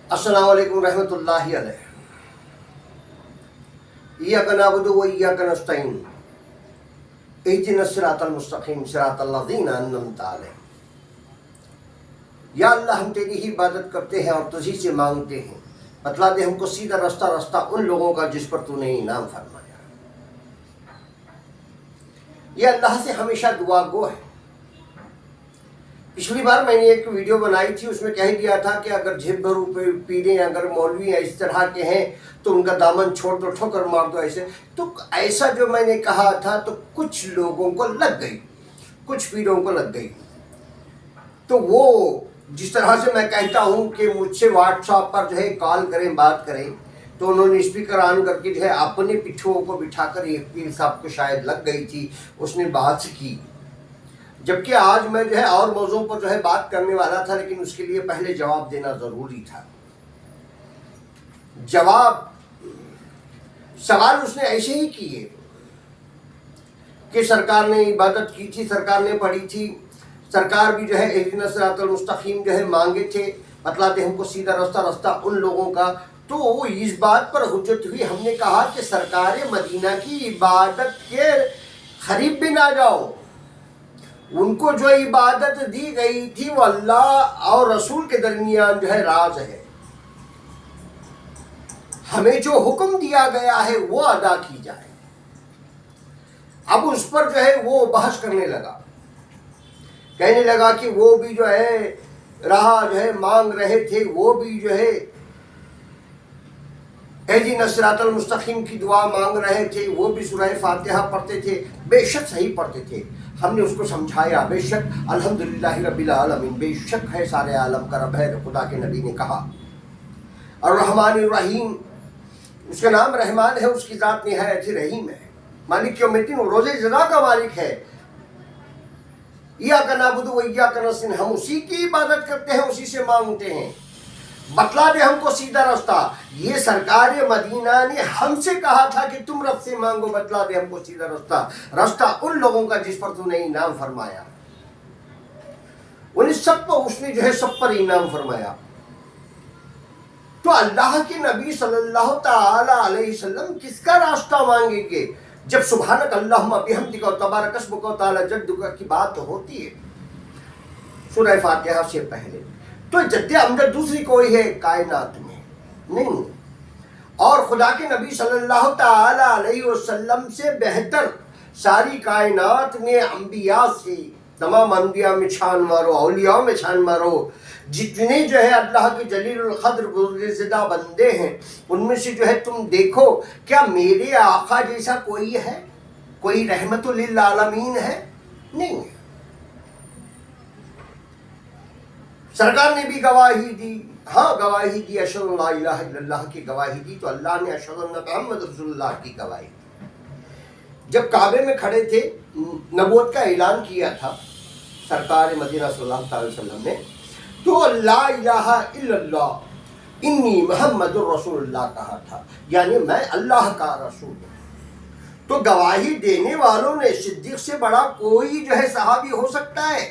अस्सलामु अलैकुम रहमतुल्लाहि अलैहि। इय्याका नअबुदु व इय्याका नस्तईन इहदिनस सिरातल मुस्तकीम सिरातल लज़ीना अन्अमता अलैहिम। या अल्लाह, हम तेरी ही इबादत करते हैं और तुझी से मांगते हैं, बतला दे हमको सीधा रास्ता उन लोगों का जिस पर तूने इनाम फरमाया। ये अल्लाह से हमेशा दुआ गो है। पिछली बार मैंने एक वीडियो बनाई थी, उसमें कह दिया था कि अगर झिप भरू पीरे अगर मौलवी इस तरह के हैं तो उनका दामन छोड़ दो, ठोकर मार दो। ऐसे तो ऐसा जो मैंने कहा था तो कुछ लोगों को लग गई, कुछ पीरों को लग गई। तो वो जिस तरह से मैं कहता हूँ कि मुझसे व्हाट्सएप पर जो है कॉल करें, बात करें, तो उन्होंने स्पीकर ऑन करके जो है अपने पिट्ठुओं को बिठाकर एक पीर साहब को शायद लग गई थी, उसने बात की। जबकि आज मैं जो है और मौजूद पर जो है बात करने वाला था, लेकिन उसके लिए पहले जवाब देना जरूरी था। सवाल उसने ऐसे ही किए कि सरकार ने इबादत की थी, सरकार ने पढ़ी थी, सरकार भी जो है इहदिनस सिरातल मुस्तकीम जो है मांगे थे, बतला दे हमको सीधा रास्ता उन लोगों का। तो इस बात पर हुज्जत हुई, हमने कहा कि सरकार मदीना की इबादत के करीब भी ना जाओ। उनको जो इबादत दी गई थी वो अल्लाह और रसूल के दरमियान जो है राज है। हमें जो हुक्म दिया गया है वो अदा की जाए। अब उस पर जो है वो बहस करने लगा, कहने लगा कि वो भी जो है राह जो है मांग रहे थे, वो भी जो है इहदिनस सिरातल मुस्तकीम की दुआ मांग रहे थे, वो भी सूरह फातिहा पढ़ते थे। बेशक सही पढ़ते थे, हमने उसको समझाया। बेशक अल्हम्दुलिल्लाहि रब्बिल आलमीन, बेशक है सारे आलम का रब है, खुदा के नबी ने कहा। और रहमान रहीम, उसका नाम रहमान है, उसकी ज़ात निहायत ही रहीम है। मालिक यौमिद्दीन, रोज़े जज़ा का मालिक है। इय्याका नअबुदु व इय्याका नस्तईन, हम उसी की इबादत करते हैं, उसी से मांगते हैं, बतला दे हमको सीधा रास्ता। ये सरकार मदीना ने हमसे कहा था कि तुम रब से मांगो, बतला दे हमको सीधा रास्ता उन लोगों का जिस पर तूने इनाम फरमाया। उन सब पर उसने जो है सब पर इनाम फरमाया। तो अल्लाह के नबी सल्लल्लाहु ताला अलैहि वसल्लम किसका रास्ता मांगेंगे जब सुब्हानक अल्लाहुम्मा बिहम्दिका व तबारक अस्मुका व तआला जद्दुका की बात होती है सूरह फातिहा से पहले। तो जद्दे अमजद दूसरी कोई है कायनात में नहीं, और खुदा के नबी सल्लल्लाहु ताला अलैहि वसल्लम से बेहतर सारी कायनात में अंबिया से, तमाम अंबिया में छान मारो, औलिया में छान मारो, जितने जो है अल्लाह के जलीलुल क़द्र बुज़ुर्ग बंदे हैं, उनमें से जो है तुम देखो, क्या मेरे आका जैसा कोई है, कोई रहमतुल लिल आलमीन है? नहीं है। सरकार ने भी गवाही दी, हाँ गवाही दी, अशहदु अल्ला इलाहा इल्लल्लाह की गवाही दी, तो अल्लाह ने अशहदु अन्ना मुहम्मद रसूलुल्लाह की गवाही दी। जब काबे में खड़े थे, नबूवत का ऐलान किया था सरकार मदीना सल्लल्लाहु अलैहि वसल्लम ने, तो ला इलाहा इल्लल्लाह इन्नी मुहम्मदुर रसूलुल्लाह कहा था, यानी मैं अल्लाह का रसूल हूँ। तो गवाही देने वालों ने सिद्दीक से बड़ा कोई जो है सहाबी हो सकता है,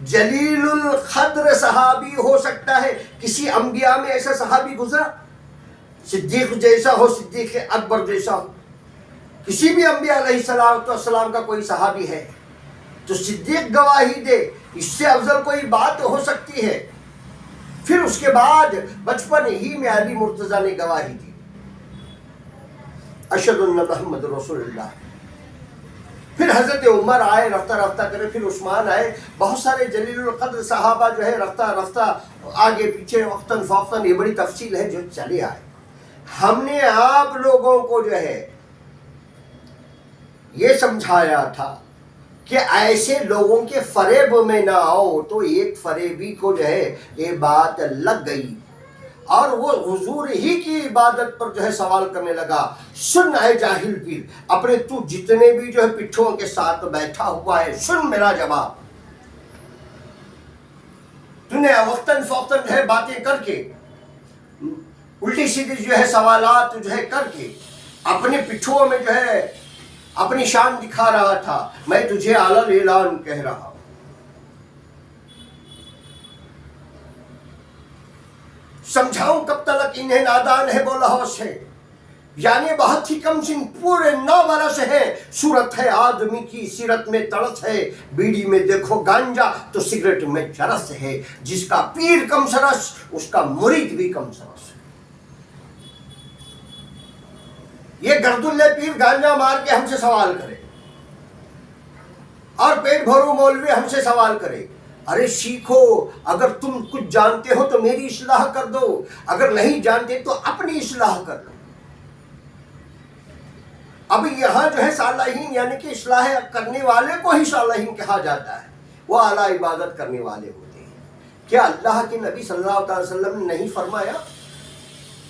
जलीलुल क़द्र सहाबी हो सकता है। किसी अंबिया में ऐसा सहाबी गुजरा सिद्दीक जैसा हो, सिद्दीक अकबर जैसा हो? किसी भी अंबिया अलैहिस्सलाम का कोई सहाबी है तो सिद्दीक गवाही दे, इससे अफजल कोई बात हो सकती है? फिर उसके बाद बचपन ही में अली मुर्तज़ा ने गवाही दी, अशहदु अन्ना मुहम्मदुर रसूलुल्लाह। फिर हज़रत उमर आए, रफ्ता रफ्ता करे, फिर उस्मान आए, बहुत सारे जलीलुल क़द्र सहाबा जो है रफ्ता रफ्ता आगे पीछे वक्तन फ़ौक़तन, ये बड़ी तफसील है जो चले आए। हमने आप लोगों को जो है ये समझाया था कि ऐसे लोगों के फरेब में ना आओ। तो एक फरेबी को जो है ये बात लग गई और वो हुजूर ही की इबादत पर जो है सवाल करने लगा, सुन है जाहिल पीर, अपने तू जितने भी जो है पिट्ठों के साथ बैठा हुआ है, सुन मेरा जवाब। तूने वक्तन फ़ौक़तन जो है बातें करके, उल्टी सीधी जो है सवालात जो है करके अपने पिट्ठुओं में जो है अपनी शान दिखा रहा था। मैं तुझे आलल ऐलान कह रहा हूं, समझाऊं कब तक इन्हें नादान है वो लहौस है, यानी बहुत ही कम सिन पूरे 9 बरस है, सूरत है आदमी की सीरत में तड़स है, बीड़ी में देखो गांजा तो सिगरेट में चरस है, जिसका पीर कम सरस उसका मुरीद भी कम सरस है। ये गर्दुल्ले पीर गांजा मार के हमसे सवाल करे और पेट भरू मौलवी हमसे सवाल करे, अरे सीखो, अगर तुम कुछ जानते हो तो मेरी इस्लाह कर दो, अगर नहीं जानते तो अपनी इस्लाह कर लो। अब यहाँ जो है सालाहीन यानी कि इस्लाह करने वाले को ही सालाहीन कहा जाता है, वो आला इबादत करने वाले होते हैं। क्या अल्लाह के नबी सल्लल्लाहु अलैहि वसल्लम ने नहीं फरमाया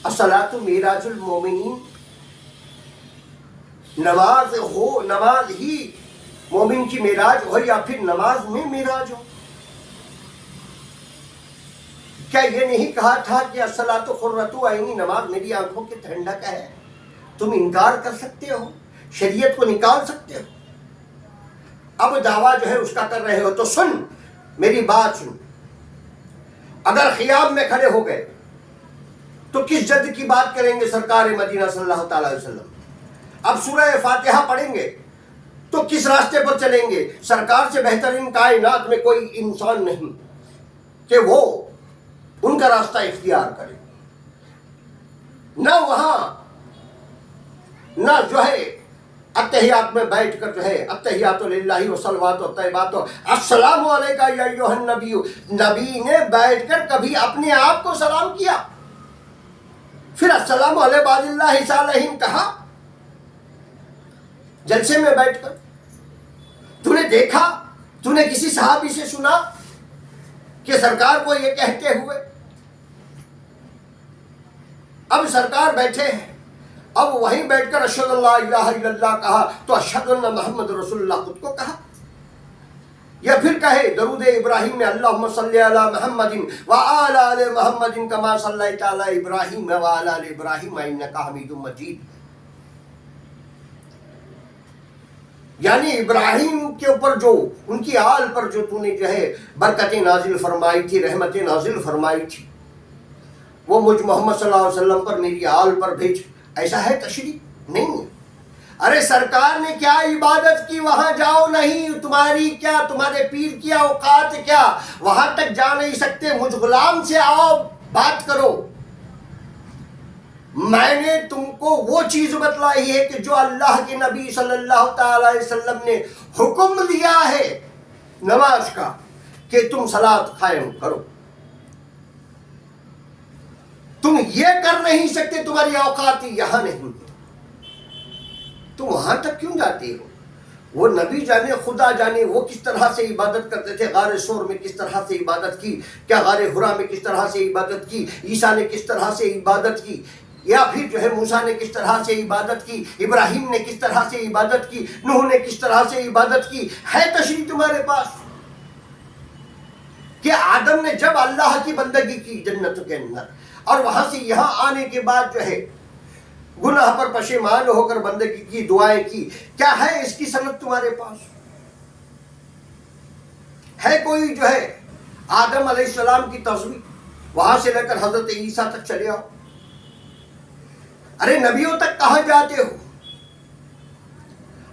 अस्सलातु मिराजुल मोमिनीन, नमाज हो, नमाज ही मोमिन की मिराज हो या फिर नमाज में मिराज हो। क्या ये नहीं कहा था कि अस्सलातु खुर्रतु ऐनी, नमाज मेरी आंखों की ठंडक है? तुम इनकार कर सकते हो, शरीयत को निकाल सकते हो। अब दावा जो है उसका कर रहे हो तो सुन, मेरी बात सुन। अगर खियाम में खड़े हो गए तो किस जद की बात करेंगे सरकार मदीना सल्लल्लाहु अलैहि वसल्लम। अब सूरह फातिहा पढ़ेंगे तो किस रास्ते पर चलेंगे? सरकार से बेहतरीन कायनात में कोई इंसान नहीं कि वो उनका रास्ता इख्तियार करे। ना वहां ना जो है अत्तहियात में बैठकर जो है अत्तहियातु लिल्लाहि व सलवातु तय्यबातु अस्सलामु अलैका या अय्युहन नबी, नबी ने बैठकर कभी अपने आप को सलाम किया, फिर अस्सलामु अला इबादिल्लाहि सालिहीन कहा जलसे में बैठकर? तूने देखा, तूने किसी सहाबी से सुना कि सरकार को ये कहते हुए? अब सरकार बैठे हैं, अब वहीं बैठकर अशहदु अल्ला इलाहा इल्लल्लाह कहा तो अशहदु अन्ना मुहम्मद रसूलुल्लाह खुद को कहा, या फिर कहे दरूद इब्राहिम में अल्लाहुम्मा सल्ली अला मुहम्मदिन व अला आलि मुहम्मदिन कमा सल्लैता अला इब्राहिम व अला आलि इब्राहिम इन्नका हमीदुम मजीद। यानी इब्राहिम के ऊपर जो उनकी आल पर जो तूने जो है बरकतें नाजिल फरमाई थी, रहमतें नाजिल फरमाई थी, वो मुझ मोहम्मद सल्लल्लाहु अलैहि वसल्लम पर, मेरी आल पर भेज। ऐसा है तशरीह? नहीं। अरे सरकार ने क्या इबादत की, वहां जाओ नहीं, तुम्हारी क्या, तुम्हारे पीर की औकात क्या, वहां तक जा नहीं सकते, मुझ गुलाम से आओ बात करो। मैंने तुमको वो चीज बतलाई है कि जो अल्लाह के नबी सल्लल्लाहु अलैहि वसल्लम ने हुक्म दिया है नमाज का कि तुम सलात कायम करो। तुम ये कर नहीं सकते, तुम्हारी औकात यहां नहीं, तुम वहां तक क्यों जाते हो? वो नबी जाने, खुदा जाने वो किस तरह से इबादत करते थे, गारे शोर में किस तरह से इबादत की, क्या गारे हुरा में किस तरह से इबादत की, ईसा ने किस तरह से इबादत की, या फिर जो है मूसा ने किस तरह से इबादत की, इब्राहिम ने किस तरह से इबादत की, नूह ने किस तरह से इबादत की? है तशरीह तुम्हारे पास कि आदम ने जब अल्लाह की बंदगी की जन्नत के अंदर और वहां से यहां आने के बाद जो है गुनाह पर पशेमान होकर बंदगी की, दुआएं की, क्या है इसकी सनद तुम्हारे पास? है कोई जो है आदम अलैहिस्सलाम की तस्वीर, वहां से लेकर हजरत ईसा तक चले आओ। अरे नबियों तक कहां जाते हो?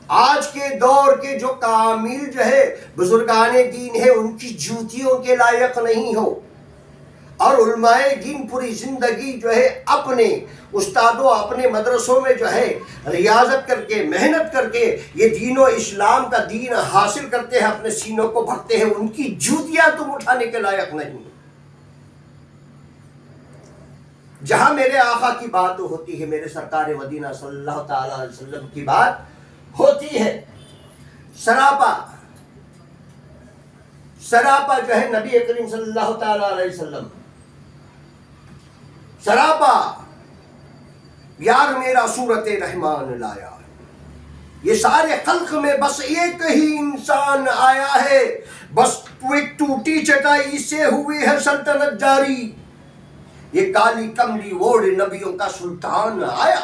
आज के दौर के जो कामिल जो है बुजुर्गाने दीन है उनकी जूतियों के लायक नहीं हो, और उलमाए दीन पूरी जिंदगी जो है अपने उस्तादों, अपने मदरसों में जो है रियाजत करके, मेहनत करके ये दीनो इस्लाम का दीन हासिल करते हैं, अपने सीनों को भरते हैं, उनकी जूतियां तुम उठाने के लायक नहीं। जहां मेरे आका की बात होती है, मेरे सरकार मदीना सल्लल्लाहु अलैहि वसल्लम की बात होती है, सरापा जो है नबी करीम सल्लल्लाहु अलैहि वसल्लम, सरापा यार मेरा सूरत रहमान लाया, ये सारे खल्क में बस एक ही इंसान आया है, बस एक टूटी चटाई से हुई है सल्तनत जारी, ये काली कमली ओढ़े नबियों का सुल्तान आया,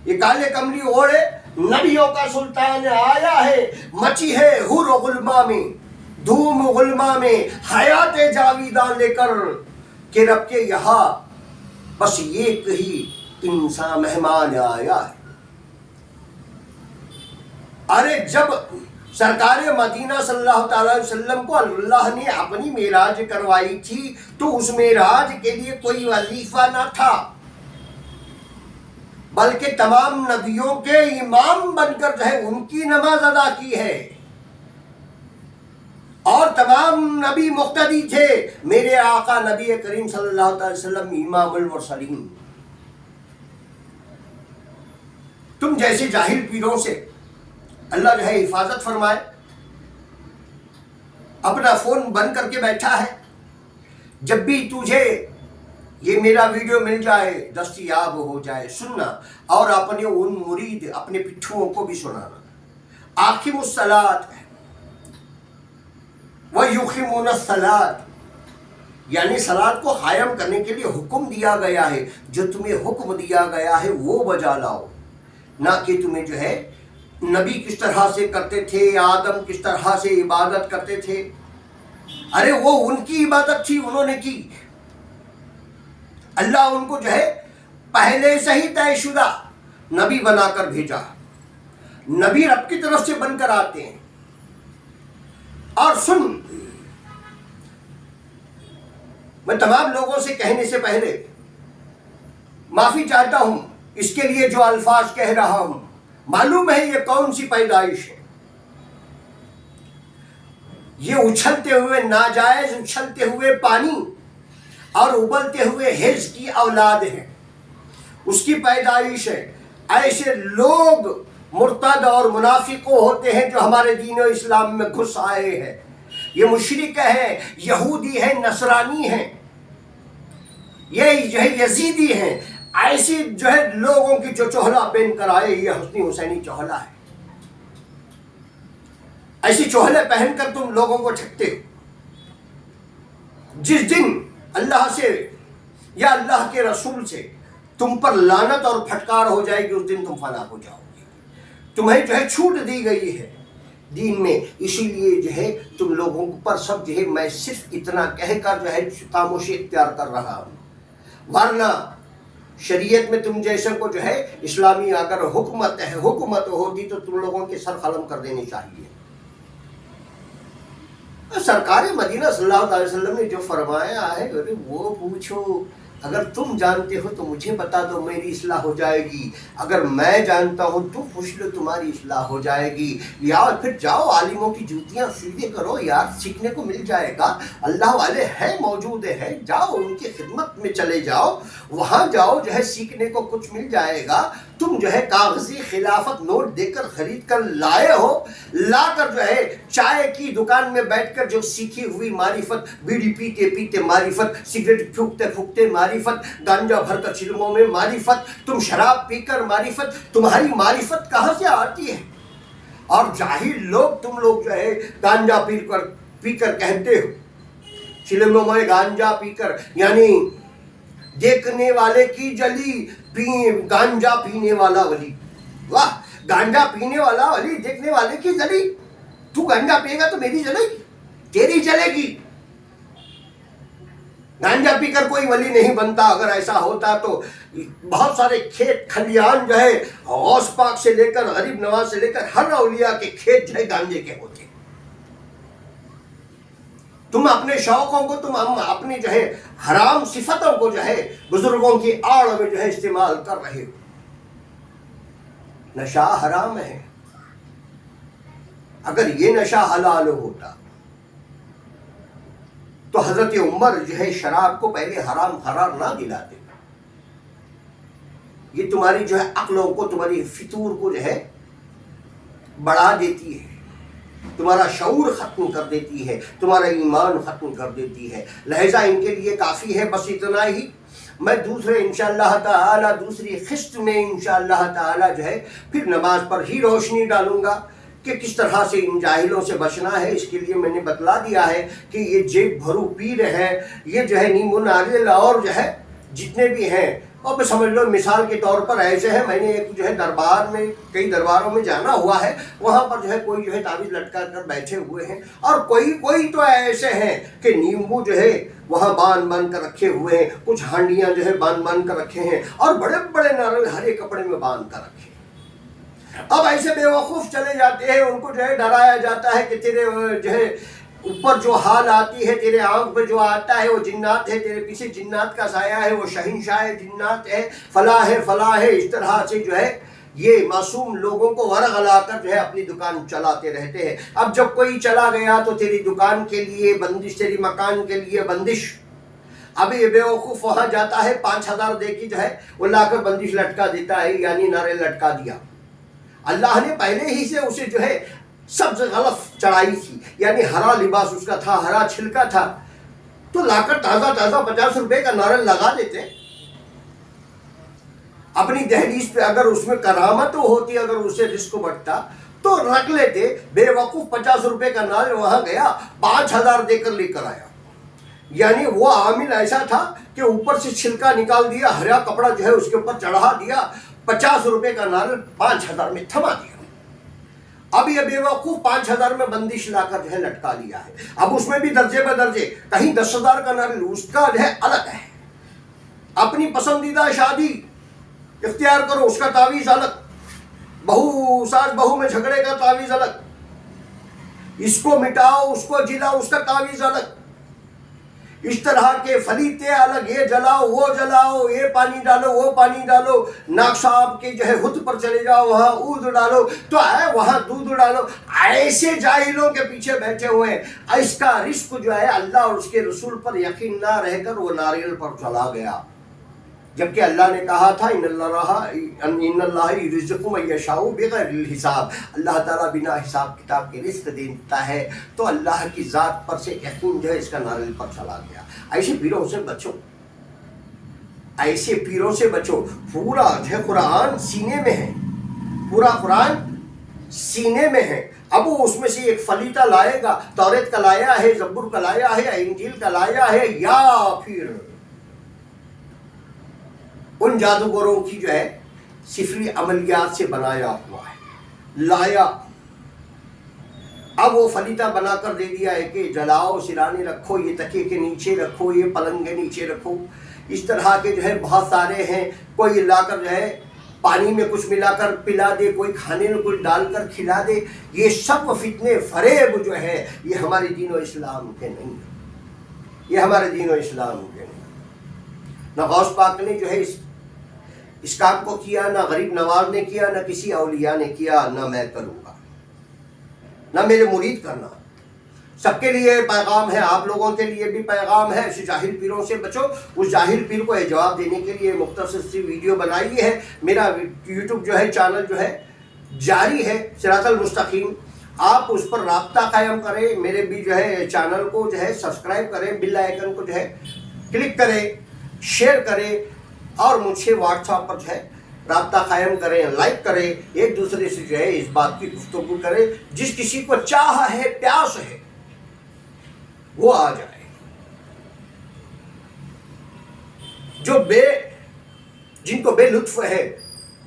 ये काले कमली ओढ़े नबियों का सुल्तान आया है, मची है हुर गुलमा में धूम गुलमा में हयात जावीदा लेकर कि रब के यहाँ बस एक ही इंसान मेहमान आया है। अरे जब सरकार मदीना सल्लल्लाहु अलैहि वसल्लम को अल्लाह ने अपनी मेराज करवाई थी तो उस मेराज के लिए कोई वजीफा ना था, बल्कि तमाम नबियों के इमाम बनकर जो है उनकी नमाज अदा की है, और तमाम नबी मुक्तदी थे। मेरे आका नबी करीम सल्लल्लाहु अलैहि वसल्लम इमामुल मुरसलीन। तुम जैसे जाहिल पीरों से अल्लाह जो है हिफाजत फरमाए। अपना फोन बंद करके बैठा है, जब भी तुझे ये मेरा वीडियो मिल जाए, दस्तयाब हो जाए, सुनना और अपने उन मुरीद अपने पिट्ठुओं को भी सुनाना। आखिमुस्सलात व युखिमुनस्सलात, यानी सलात को कायम करने के लिए हुक्म दिया गया है। जो तुम्हें हुक्म दिया गया है वो बजा लाओ, ना कि तुम्हें जो है नबी किस तरह से करते थे, आदम किस तरह से इबादत करते थे। अरे वो उनकी इबादत थी, उन्होंने की। अल्लाह उनको जो है पहले से ही तयशुदा नबी बनाकर भेजा। नबी रब की तरफ से बनकर आते हैं। और सुन, मैं तमाम लोगों से कहने से पहले माफी चाहता हूं इसके लिए जो अल्फाज कह रहा हूं। मालूम है ये कौन सी पैदाइश है। ये उछलते हुए नाजायज उछलते हुए पानी और उबलते हुए हिज की औलाद है, उसकी पैदाइश है। ऐसे लोग मुर्तद और मुनाफिको होते हैं जो हमारे दीन और इस्लाम में घुस आए हैं। ये मुशरिक है, यहूदी है, नसरानी है, ये जो है यजीदी हैं। ऐसी जो है लोगों की जो चोहला पहन कर आए, ये हुस्नी हुसैनी चोहला है। ऐसी चोहले पहनकर तुम लोगों को ठगते हो। जिस दिन अल्लाह से या अल्लाह के रसूल से तुम पर लानत और फटकार हो जाएगी, उस दिन तुम फना हो जाओगे। तुम्हें जो है छूट दी गई है दीन में, इसीलिए जो है तुम लोगों पर सब जो है मैं सिर्फ इतना कहकर जो है खामोशी इख्तियार कर रहा हूँ। वरना शरीयत में तुम जैसे को जो है इस्लामी अगर हुकूमत होती तो तुम लोगों के सर कलम कर देनी चाहिए। सरकार मदीना सल्लल्लाहु अलैहि वसल्लम ने जो फरमाया है, अरे वो पूछो। अगर तुम जानते हो तो मुझे बता दो, मेरी इस्लाह हो जाएगी। अगर मैं जानता हूँ तो पूछ लो, तुम्हारी इस्लाह हो जाएगी। या फिर जाओ आलिमों की जूतियाँ सीधे करो यार, सीखने को मिल जाएगा। अल्लाह वाले हैं, मौजूद हैं, जाओ उनकी खिदमत में चले जाओ, वहाँ जाओ जो है सीखने को कुछ मिल जाएगा। तुम जो है कागजी खिलाफत नोट देकर खरीद कर लाए हो, लाकर जो है चाय की दुकान में बैठकर जो सीखी हुई मारिफत, बीड़ी पीते पीते मारिफत, सिगरेट फूकते फूकते मारिफत, गांजा भरकर चिलमों में मारिफत, तुम शराब पीकर मारिफत, तुम्हारी मारिफत कहाँ से आती है? और जाहिल लोग, तुम लोग जो है गांजा पीकर कहते हो, चिलमों में गांजा पीकर, यानी देखने वाले की जली, गांजा पीने वाला वली। वाह, गांजा पीने वाला वली, देखने वाले की जली। तू गांजा पिएगा तो मेरी जलेगी, तेरी जलेगी। गांजा पीकर कोई वली नहीं बनता। अगर ऐसा होता तो बहुत सारे खेत खलियान जो है गौस पाक से लेकर गरीब नवाज से लेकर हर औलिया के खेत जो है गांजे के होते। तुम अपने शौकों को, तुम अपनी जो है हराम सिफतों को जो है बुजुर्गों की आड़ में जो है इस्तेमाल कर रहे हो। नशा हराम है। अगर ये नशा हलाल होता तो हजरत उमर जो है शराब को पहले हराम करार ना दिलाते। ये तुम्हारी जो है अक्लों को, तुम्हारी फितूर को जो है बढ़ा देती है, तुम्हारा शऊर खत्म कर देती है, तुम्हारा ईमान खत्म कर देती है। लिहाजा इनके लिए काफ़ी है। बस इतना ही। मैं दूसरे इंशाअल्लाह ताला दूसरी किस्त में इंशाअल्लाह ताला जो है फिर नमाज पर ही रोशनी डालूंगा कि किस तरह से इन जाहिलों से बचना है। इसके लिए मैंने बतला दिया है कि ये जेब भरू पीर है, ये जो है नीमो नारियल और जो है जितने भी हैं اور میں سمجھ لو مثال کے طور پر ایسے ہے، میں نے ایک جو ہے دربار میں، کئی درباروں میں جانا ہوا ہے، وہاں پر جو ہے کوئی جو ہے تعویذ لٹکا کر بیٹھے ہوئے ہیں، اور کوئی تو ایسے ہیں کہ نیمبو جو ہے وہاں باندھ کر رکھے ہوئے ہیں، کچھ ہانڈیاں جو ہے باندھ کر رکھے ہیں، اور بڑے بڑے ناریل ہرے کپڑے میں باندھ کر رکھے ہیں۔ اب ایسے بے وقوف چلے جاتے ہیں، ان کو جو ہے ڈرایا جاتا ہے کہ تیرے جو ہے اوپر جو حال آتی ہے، تیرے آنکھ پہ جو آتا ہے وہ جنات ہے، تیرے پیچھے جنات کا سایہ ہے، وہ شہنشاہ جنات ہے، فلاں ہے، اس طرح سے جو ہے یہ معصوم لوگوں کو ورغلا کر جو ہے اپنی دکان چلاتے رہتے ہیں۔ اب جب کوئی چلا گیا تو تیری دکان کے لیے بندش، تیری مکان کے لیے بندش۔ اب یہ بیوقوف وہاں جاتا ہے، 5,000 دے کی جو ہے وہ لا کر بندش لٹکا دیتا ہے، یعنی نعرے لٹکا دیا۔ اللہ نے پہلے ہی سے اسے جو ہے سبز غلف چڑھائی تھی، یعنی ہرا لباس اس کا تھا، ہرا چھلکا تھا، تو لا کر تازہ 50 روپے کا نعرل لگا دیتے۔ اپنی دہلیز پہ اگر اس میں کرامت ہوتی، اگر اسے رزق بڑھتا تو رکھ لیتے۔ بے وقوف 50 روپے کا نعرل وہاں گیا، 5,000 دے کر لے کر آیا، یعنی وہ عامل ایسا تھا کہ اوپر سے چھلکا نکال دیا، ہرا کپڑا جو ہے اس کے اوپر چڑھا دیا، 50 روپے کا نعرل 5,000 میں تھما دیا۔ اب یہ بے وقوف 5,000 میں بندش لا کر جو ہے لٹکا لیا ہے۔ اب اس میں بھی درجے بدرجے، کہیں 10,000 کا نعرل اس کا جو ہے الگ ہے، اپنی پسندیدہ شادی اختیار کرو اس کا تعویذ الگ، بہو ساس بہو میں جھگڑے کا تعویذ الگ، اس کو مٹاؤ اس کو جلاؤ اس کا تعویذ الگ، اس طرح کے فلیتے الگ، یہ جلاؤ وہ جلاؤ، یہ پانی ڈالو وہ پانی ڈالو، ناک صاحب کے جو ہے ہت پر چلے جاؤ وہاں اود ڈالو، تو وہاں دودھ ڈالو۔ ایسے جاہلوں کے پیچھے بیٹھے ہوئے ہیں، اس کا رزق جو ہے اللہ اور اس کے رسول پر یقین نہ رہ کر وہ ناریل پر چلا گیا، جبکہ اللہ نے کہا تھا ان اللہ یرزق من یشاء بغیر حساب، اللہ تعالیٰ بنا حساب کتاب کے رزق دیتا ہے، تو اللہ کی ذات پر سے یقین جو ہے اس کا ناریل پر چلا گیا۔ ایسے پیروں سے بچو، ایسے پیروں سے بچو۔ پورا جو ہے قرآن سینے میں ہے، پورا قرآن سینے میں ہے۔ اب وہ اس میں سے ایک فلیتا لائے گا، توریت کا لایا ہے، زبور کا لایا ہے، انجیل کا لایا ہے، یا پھر ان جادوگروں کی جو ہے سفری عملیات سے بنایا ہوا ہے، لایا۔ اب وہ فلیتا بنا کر دے دیا ہے کہ جلاؤ، سرانے رکھو، یہ تکیے کے نیچے رکھو، یہ پلنگ کے نیچے رکھو، اس طرح کے جو ہے بہت سارے ہیں۔ کوئی لا کر جو ہے پانی میں کچھ ملا کر پلا دے، کوئی کھانے میں کچھ ڈال کر کھلا دے۔ یہ سب فتنے فریب جو ہے یہ ہمارے دین و اسلام کے نہیں، یہ ہمارے دین و اسلام کے نہیں۔ نہ غوث پاک نے جو ہے اس کام کو کیا، نہ غریب نواز نے کیا، نہ کسی اولیاء نے کیا، نہ میں کروں گا، نہ میرے مرید کرنا۔ سب کے لیے پیغام ہے، آپ لوگوں کے لیے بھی پیغام ہے، ایسے جاہل پیروں سے بچو۔ اس جاہل پیر کو جواب دینے کے لیے مختصر سی ویڈیو بنائی ہے۔ میرا یوٹیوب جو ہے چینل جو ہے جاری ہے، صراط المستقیم، آپ اس پر رابطہ قائم کریں، میرے بھی جو ہے چینل کو جو ہے سبسکرائب کریں، بیل آئیکن کو جو ہے کلک کریں، شیئر کریں، اور مجھ سے واٹس ایپ پر جو ہے رابطہ قائم کریں، لائک کریں، ایک دوسرے سے جو ہے اس بات کی گفتگو کریں۔ جس کسی کو چاہ ہے، پیاس ہے، وہ آ جائے۔ جن کو بے لطف ہے،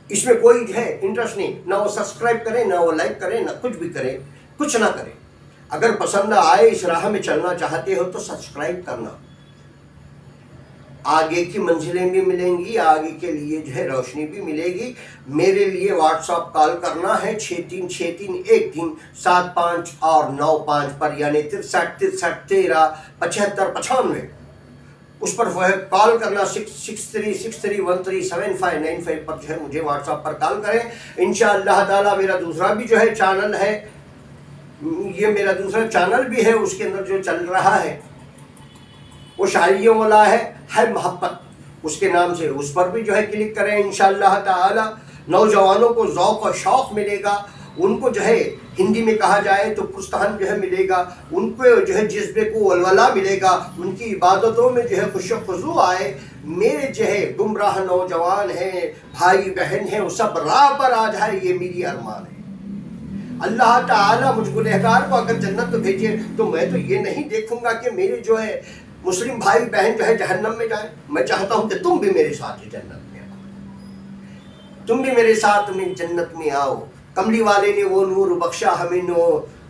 اس میں کوئی جو ہے انٹرسٹ نہیں، نہ وہ سبسکرائب کریں، نہ وہ لائک کریں، نہ کچھ بھی کریں، کچھ نہ کریں۔ اگر پسند نہ آئے، اس راہ میں چلنا چاہتے ہو تو سبسکرائب کرنا، آگے کی منزلیں بھی ملیں گی، آگے کے لیے جو ہے روشنی بھی ملے گی۔ میرے لیے واٹس ایپ کال کرنا ہے 63631375 اور 95 پر، یعنی 6363137595، اس پر وہ ہے کال کرنا۔ 6363137595 پر جو ہے مجھے واٹس ایپ پر کال کریں۔ انشاءاللہ تعالی میرا دوسرا بھی جو ہے چینل ہے، یہ میرا دوسرا چینل بھی ہے، اس کے اندر جو چل رہا ہے وہ شاعریوں والا ہے محبت، اس کے نام سے، اس پر بھی جو ہے کلک کریں۔ انشاءاللہ تعالی نوجوانوں کو ذوق و شوق ملے گا، ان کو جو ہے ہندی میں کہا جائے تو پرستان جو ہے ملے گا، ان کو جو ہے جذبے کو ولولہ ملے گا، ان کی عبادتوں میں جو ہے خوش و خضوع آئے۔ میرے جو ہے گمراہ نوجوان ہیں، بھائی بہن ہیں، وہ سب راہ پر آ جائے، یہ میری ارمان ہے۔ اللہ تعالیٰ مجھ گنہگار کو اگر جنت تو بھیجے، تو میں تو یہ نہیں دیکھوں گا کہ میرے جو ہے مسلم بھائی بہن جو ہے جہنم میں جائیں، میں چاہتا ہوں کہ تم بھی میرے ساتھ جنت میں آؤ، تم بھی میرے ساتھ میں جنت میں آؤ۔ کملی والے نے وہ نور بخشا ہمیں،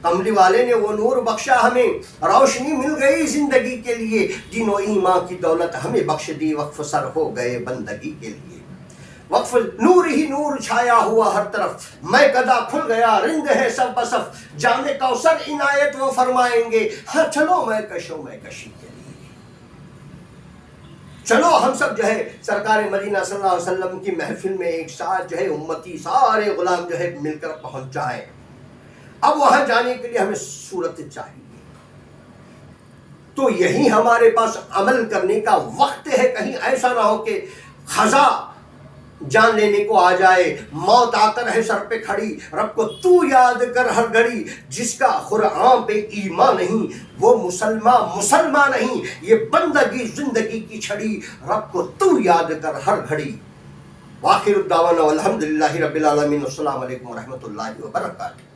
کملی والے نے وہ نور بخشا ہمیں، روشنی مل گئی زندگی کے لیے، دین و ایمان کی دولت ہمیں بخش دی، وقف سر ہو گئے بندگی کے لیے، وقف نور ہی نور چھایا ہوا ہر طرف، میں قدا کھل گیا رند ہے سب بصف، جام کوثر عنایت وہ فرمائیں گے، ہاں چلو میں کشوں میں کشی کے لیے، چلو ہم سب جو ہے سرکار مدینہ صلی اللہ علیہ وسلم کی محفل میں ایک ساتھ جو ہے امتی سارے غلام جو ہے مل کر پہنچ جائے۔ اب وہاں جانے کے لیے ہمیں صورت چاہیے، تو یہی ہمارے پاس عمل کرنے کا وقت ہے، کہیں ایسا نہ ہو کہ خزاں جان لینے کو آ جائے، موت آ کر ہے سر پہ کھڑی، رب کو تو یاد کر ہر گھڑی، جس کا قرآن پہ ایمان نہیں وہ مسلمان نہیں، یہ بندگی زندگی کی چھڑی، رب کو تو یاد کر ہر گھڑی۔ وآخر الدعوانا والحمدللہ رب العالمین، السلام علیکم ورحمۃ اللہ وبرکاتہ۔